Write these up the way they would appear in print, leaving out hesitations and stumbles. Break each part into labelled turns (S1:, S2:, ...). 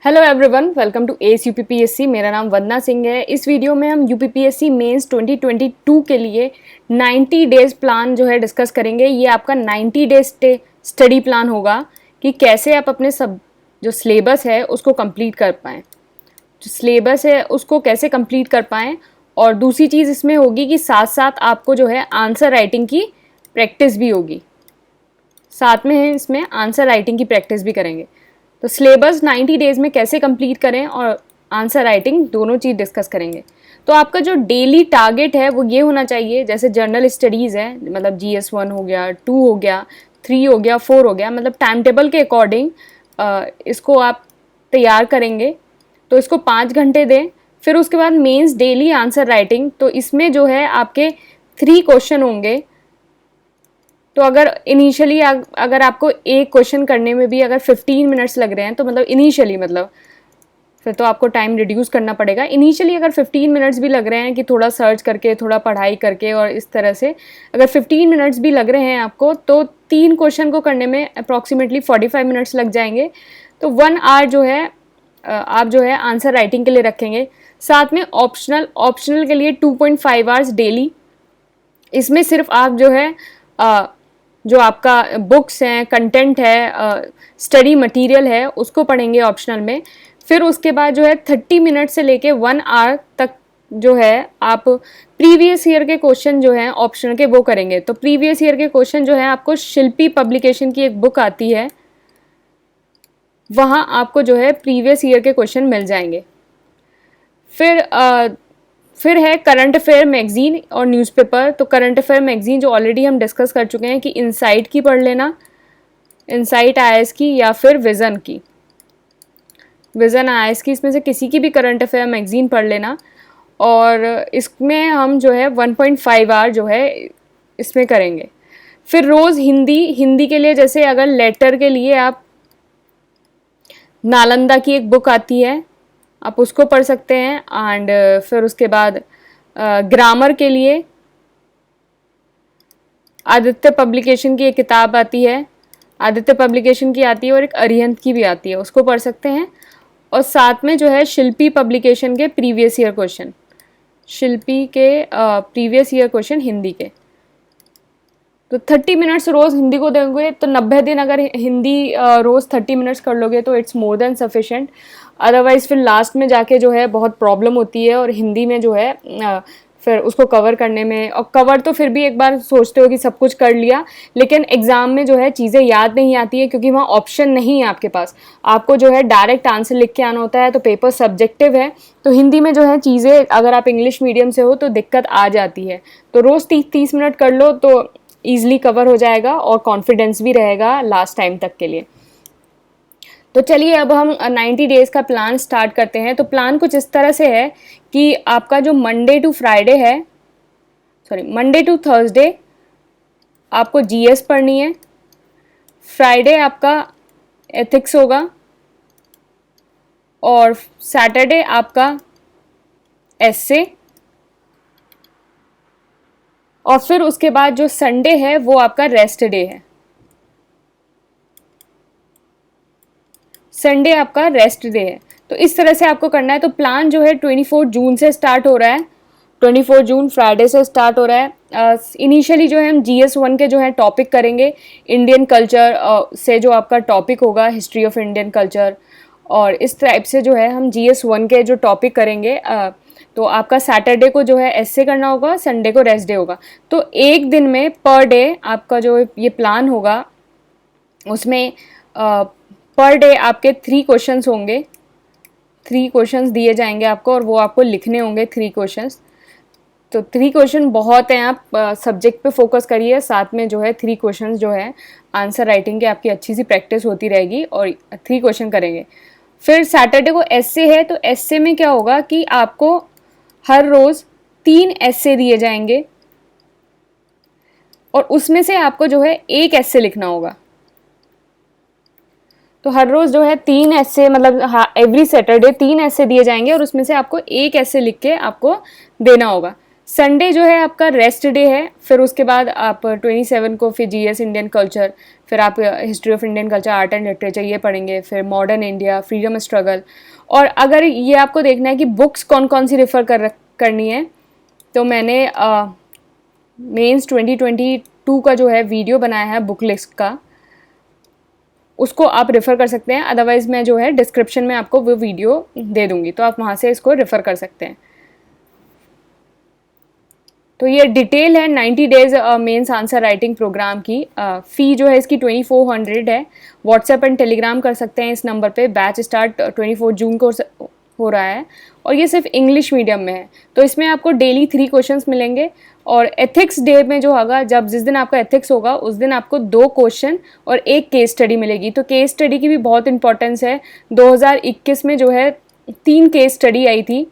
S1: Hello everyone, welcome to S UPPSC. मेरा नाम वंदना सिंह है। इस वीडियो में हम यूपीपीएससी मेंस 2022 के लिए 90 डेज प्लान जो है डिस्कस करेंगे। ये आपका 90 डेज स्टडी प्लान होगा कि कैसे आप अपने सब जो सिलेबस है उसको कंप्लीट कर पाएँ, जो सिलेबस है उसको कैसे कंप्लीट कर पाएँ। और दूसरी चीज़ इसमें होगी कि साथ साथ आपको जो है आंसर राइटिंग की प्रैक्टिस भी होगी, साथ में है इसमें आंसर राइटिंग की प्रैक्टिस भी करेंगे। तो सिलेबस 90 डेज़ में कैसे कंप्लीट करें और आंसर राइटिंग दोनों चीज़ डिस्कस करेंगे। तो आपका जो डेली टारगेट है वो ये होना चाहिए, जैसे जनरल स्टडीज़ है, मतलब GS1 हो गया, 2 हो गया, 3 हो गया, 4 हो गया, मतलब टाइम टेबल के अकॉर्डिंग इसको आप तैयार करेंगे। तो इसको 5 घंटे दें। फिर उसके बाद मेंस डेली आंसर राइटिंग, तो इसमें जो है आपके 3 क्वेश्चन होंगे। तो अगर इनिशियली अगर आपको एक क्वेश्चन करने में भी अगर 15 मिनट्स लग रहे हैं, तो मतलब इनिशियली मतलब फिर तो आपको टाइम रिड्यूस करना पड़ेगा। इनिशियली अगर 15 मिनट्स भी लग रहे हैं कि थोड़ा सर्च करके, थोड़ा पढ़ाई करके और इस तरह से अगर 15 मिनट्स भी लग रहे हैं आपको, तो 3 क्वेश्चन को करने में अप्रॉक्सीमेटली 45 मिनट्स लग जाएंगे। तो 1 आवर जो है आप जो है आंसर राइटिंग के लिए रखेंगे। साथ में ऑप्शनल के लिए 2.5 आवर्स डेली। इसमें सिर्फ आप जो है जो आपका बुक्स हैं, कंटेंट है, स्टडी मटेरियल है, उसको पढ़ेंगे ऑप्शनल में। फिर उसके बाद जो है 30 मिनट से लेके 1 आवर तक जो है आप प्रीवियस ईयर के क्वेश्चन जो हैं ऑप्शनल के वो करेंगे। तो प्रीवियस ईयर के क्वेश्चन जो है आपको शिल्पी पब्लिकेशन की एक बुक आती है, वहाँ आपको जो है प्रीवियस ईयर के क्वेश्चन मिल जाएंगे। फिर है करंट अफेयर मैगजीन और न्यूज़पेपर। तो करंट अफेयर मैगजीन जो ऑलरेडी हम डिस्कस कर चुके हैं कि इनसाइट की पढ़ लेना, इनसाइट IAS की या फिर विज़न की, विज़न IAS की, इसमें से किसी की भी करंट अफेयर मैगजीन पढ़ लेना। और इसमें हम जो है 1.5 आवर जो है इसमें करेंगे। फिर रोज़ हिंदी के लिए, जैसे अगर लेटर के लिए आप नालंदा की एक बुक आती है, आप उसको पढ़ सकते हैं। एंड फिर उसके बाद ग्रामर के लिए आदित्य पब्लिकेशन की एक किताब आती है, आदित्य पब्लिकेशन की आती है और एक अरिहंत की भी आती है, उसको पढ़ सकते हैं। और साथ में जो है शिल्पी पब्लिकेशन के प्रीवियस ईयर क्वेश्चन, शिल्पी के प्रीवियस ईयर क्वेश्चन हिंदी के। तो 30 मिनट्स रोज़ हिंदी को देंगे, तो 90 दिन अगर हिंदी रोज़ 30 मिनट्स कर लोगे तो it's more than sufficient. Otherwise फिर लास्ट में जाके जो है बहुत प्रॉब्लम होती है और हिंदी में जो है फिर उसको कवर करने में, और कवर तो फिर भी एक बार सोचते हो कि सब कुछ कर लिया, लेकिन एग्ज़ाम में जो है चीज़ें याद नहीं आती है, क्योंकि वहाँ ऑप्शन नहीं है आपके पास। आपको जो है डायरेक्ट आंसर लिख के आना होता है, तो पेपर सब्जेक्टिव है। तो हिंदी में जो है चीज़ें, अगर आप इंग्लिश मीडियम से हो तो दिक्कत आ जाती है। तो रोज़ 30 मिनट कर लो तो ईजिली कवर हो जाएगा और कॉन्फिडेंस भी रहेगा लास्ट टाइम तक के लिए। तो चलिए अब हम 90 डेज़ का प्लान स्टार्ट करते हैं। तो प्लान कुछ इस तरह से है कि आपका जो मंडे टू थर्सडे आपको GS पढ़नी है। फ्राइडे आपका एथिक्स होगा और सैटरडे आपका एसे। और फिर उसके बाद जो संडे है वो आपका रेस्ट डे है। संडे आपका रेस्ट डे है। तो इस तरह से आपको करना है। तो प्लान जो है 24 जून से स्टार्ट हो रहा है, 24 जून फ्राइडे से स्टार्ट हो रहा है। इनिशियली जो है हम GS1 के जो है टॉपिक करेंगे, इंडियन कल्चर से जो आपका टॉपिक होगा, हिस्ट्री ऑफ इंडियन कल्चर, और इस टाइप से जो है हम GS1 के जो टॉपिक करेंगे। तो आपका सैटरडे को जो है एसे करना होगा, संडे को रेस्ट डे होगा। तो एक दिन में पर डे आपका जो ये प्लान होगा, उसमें पर डे आपके 3 क्वेश्चंस होंगे, 3 क्वेश्चंस दिए जाएंगे आपको और वो आपको लिखने होंगे 3 क्वेश्चंस। तो 3 क्वेश्चन बहुत हैं, आप सब्जेक्ट पे फोकस करिए, साथ में जो है 3 क्वेश्चंस जो है आंसर राइटिंग की आपकी अच्छी सी प्रैक्टिस होती रहेगी और 3 क्वेश्चन करेंगे। फिर सैटरडे को एसे है। तो एसे में क्या होगा कि आपको हर रोज़ 3 एसे दिए जाएंगे और उसमें से आपको जो है एक एसे लिखना होगा। तो हर रोज़ जो है 3 ऐसे, मतलब हाँ, एवरी सैटरडे 3 ऐसे दिए जाएंगे और उसमें से आपको एक ऐसे लिख के आपको देना होगा। संडे जो है आपका रेस्ट डे है, फिर उसके बाद आप 27 को फिर जीएस इंडियन कल्चर, फिर आप history of Indian culture, art and literature ये पढ़ेंगे, फिर मॉडर्न इंडिया, फ्रीडम स्ट्रगल। और अगर ये आपको देखना है कि बुक्स कौन कौन सी रेफ़र करनी है, तो मैंने मेंस 2022 का जो है वीडियो बनाया है बुक लिस्ट का, उसको आप रेफ़र कर सकते हैं। अदरवाइज़ मैं जो है डिस्क्रिप्शन में आपको वो वीडियो दे दूँगी, तो आप वहाँ से इसको रेफ़र कर सकते हैं। तो ये डिटेल है 90 days mains answer writing program की। फ़ी जो है इसकी 2400 है। व्हाट्सएप एंड टेलीग्राम कर सकते हैं इस नंबर पे। बैच स्टार्ट 24 जून को हो रहा है और ये सिर्फ इंग्लिश मीडियम में है। तो इसमें आपको डेली 3 क्वेश्चंस मिलेंगे और एथिक्स डे में जो होगा, जिस दिन आपका एथिक्स होगा उस दिन आपको 2 क्वेश्चन और 1 केस स्टडी मिलेगी। तो केस स्टडी की भी बहुत इंपॉर्टेंस है। 2021 में जो है 3 केस स्टडी आई थी,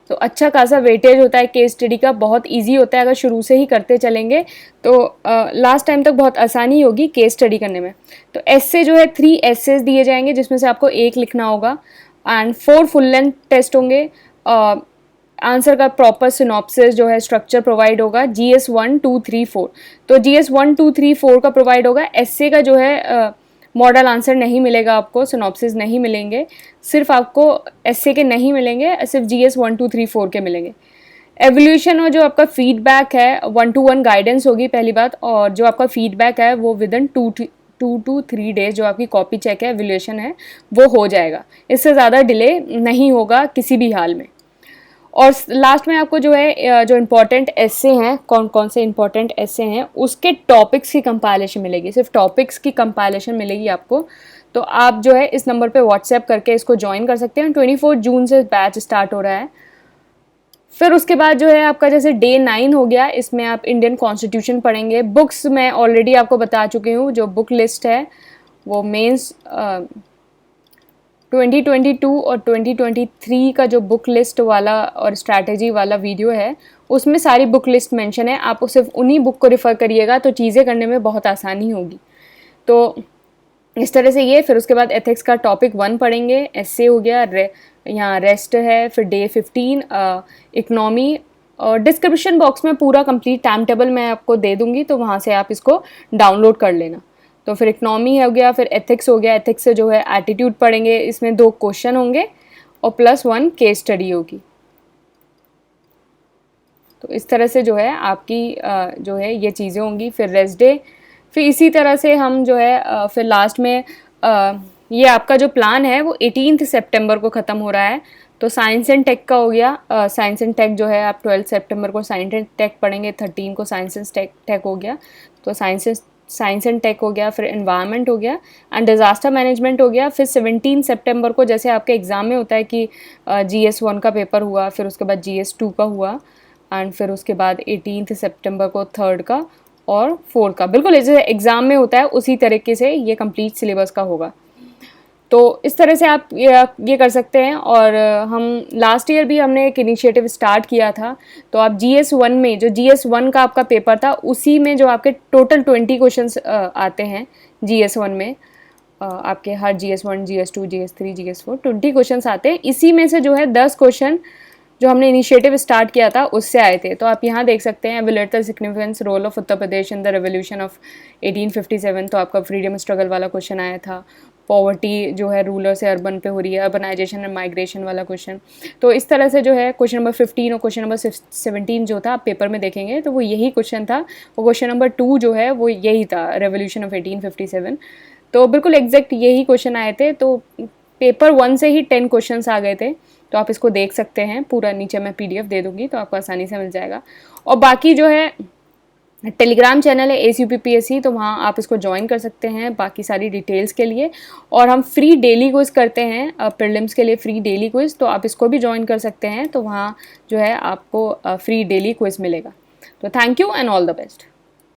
S1: तो अच्छा खासा वेटेज होता है केस स्टडी का, बहुत इजी होता है। अगर शुरू से ही करते चलेंगे तो लास्ट टाइम तक बहुत आसानी होगी केस स्टडी करने में। तो एस्से जो है 3 एस्सेज दिए जाएंगे जिसमें से आपको 1 लिखना होगा एंड 4 फुल लेंथ टेस्ट होंगे। आंसर का प्रॉपर सिनॉप्सिस जो है स्ट्रक्चर प्रोवाइड होगा। GS 1 2 3 4, तो GS 1 2 3 4 का प्रोवाइड होगा। एस्से का जो है मॉडल आंसर नहीं मिलेगा आपको, सिनॉप्सिस नहीं मिलेंगे, सिर्फ आपको एस्से के नहीं मिलेंगे, सिर्फ GS 1 2 3 4 के मिलेंगे। एवोल्यूशन और जो आपका फीडबैक है 1-to-1 गाइडेंस होगी पहली बात, और जो आपका फीडबैक है वो विदिन 2 to 3 डेज जो आपकी कॉपी चेक है, एवोल्यूशन है, वो हो जाएगा। इससे ज़्यादा डिले नहीं होगा किसी भी हाल में। और लास्ट में आपको जो है जो इम्पोर्टेंट एस्से हैं, कौन कौन से इम्पोर्टेंट एस्से हैं उसके टॉपिक्स की कंपाइलेशन मिलेगी, सिर्फ टॉपिक्स की कंपाइलेशन मिलेगी आपको। तो आप जो है इस नंबर पे व्हाट्सएप करके इसको ज्वाइन कर सकते हैं। 24 जून से बैच स्टार्ट हो रहा है। फिर उसके बाद जो है आपका जैसे डे 9 हो गया, इसमें आप इंडियन कॉन्स्टिट्यूशन पढ़ेंगे। बुक्स मैं ऑलरेडी आपको बता चुकी हूँ, जो बुक लिस्ट है वो मेंस 2022 और 2023 का जो बुक लिस्ट वाला और स्ट्रैटेजी वाला वीडियो है उसमें सारी बुक लिस्ट मेंशन है। आप सिर्फ उन्हीं बुक को रेफ़र करिएगा तो चीज़ें करने में बहुत आसानी होगी। तो इस तरह से ये, फिर उसके बाद एथिक्स का टॉपिक 1 पढ़ेंगे, एस्से हो गया, यहाँ रेस्ट है, फिर डे 15 इकनॉमी। और डिस्क्रिप्शन बॉक्स में पूरा कंप्लीट टाइम टेबल मैं आपको दे दूँगी, तो वहाँ से आप इसको डाउनलोड कर लेना। तो फिर इकनॉमी हो गया, फिर एथिक्स हो गया। एथिक्स से जो है एटीट्यूड पढ़ेंगे, इसमें 2 क्वेश्चन होंगे और +1 केस स्टडी होगी। तो इस तरह से जो है आपकी जो है ये चीज़ें होंगी। फिर रेस्ट डे, फिर इसी तरह से हम जो है फिर लास्ट में ये आपका जो प्लान है वो 18 सितंबर को ख़त्म हो रहा है। तो साइंस एंड टेक का हो गया। साइंस एंड टेक जो है आप 12 सितंबर को साइंस एंड टेक पढ़ेंगे, 13 को साइंस एंड टेक हो गया। तो साइंस एंड टेक हो गया, फिर एनवायरनमेंट हो गया एंड डिज़ास्टर मैनेजमेंट हो गया। फिर 17 सितंबर को जैसे आपके एग्ज़ाम में होता है कि GS 1 का पेपर हुआ, फिर उसके बाद GS 2 का हुआ एंड फिर उसके बाद 18 सितंबर को 3rd का और 4th का, बिल्कुल जैसे एग्ज़ाम में होता है उसी तरीके से ये कंप्लीट सिलेबस का होगा। तो इस तरह से आप ये कर सकते हैं। और हम लास्ट ईयर भी हमने एक इनिशिएटिव स्टार्ट किया था। तो आप GS 1 में, जो GS 1 का आपका पेपर था उसी में जो आपके टोटल 20 क्वेश्चंस आते हैं GS 1 में, आपके हर GS 1, GS 2, GS 3, GS 4 20 questions आते हैं। इसी में से जो है 10 क्वेश्चन जो हमने इनिशिएटिव स्टार्ट किया था उससे आए थे। तो आप यहाँ देख सकते हैं, evaluate the significance role of Uttar Pradesh in the revolution of 1857, तो आपका फ्रीडम स्ट्रगल वाला क्वेश्चन आया था। पॉवर्टी जो है रूरल से अर्बन पे हो रही है, अर्बनाइजेशन एंड माइग्रेशन वाला क्वेश्चन। तो इस तरह से जो है क्वेश्चन नंबर 15 और क्वेश्चन नंबर 17 जो था आप पेपर में देखेंगे तो वो यही क्वेश्चन था। और क्वेश्चन नंबर 2 जो है वो यही था, रेवोल्यूशन ऑफ 1857। तो बिल्कुल एग्जैक्ट यही क्वेश्चन आए थे। तो पेपर 1 से ही 10 क्वेश्चंस आ गए थे। तो आप इसको देख सकते हैं, पूरा नीचे मैं PDF दे दूँगी तो आपको आसानी से मिल जाएगा। और बाकी जो है टेलीग्राम चैनल है ACUPPSC, तो वहाँ आप इसको ज्वाइन कर सकते हैं बाकी सारी डिटेल्स के लिए। और हम फ्री डेली क्विज़ करते हैं प्रीलिम्स के लिए, फ्री डेली क्विज़, तो आप इसको भी ज्वाइन कर सकते हैं। तो वहाँ जो है आपको फ्री डेली क्विज़ मिलेगा। तो thank you and all the best.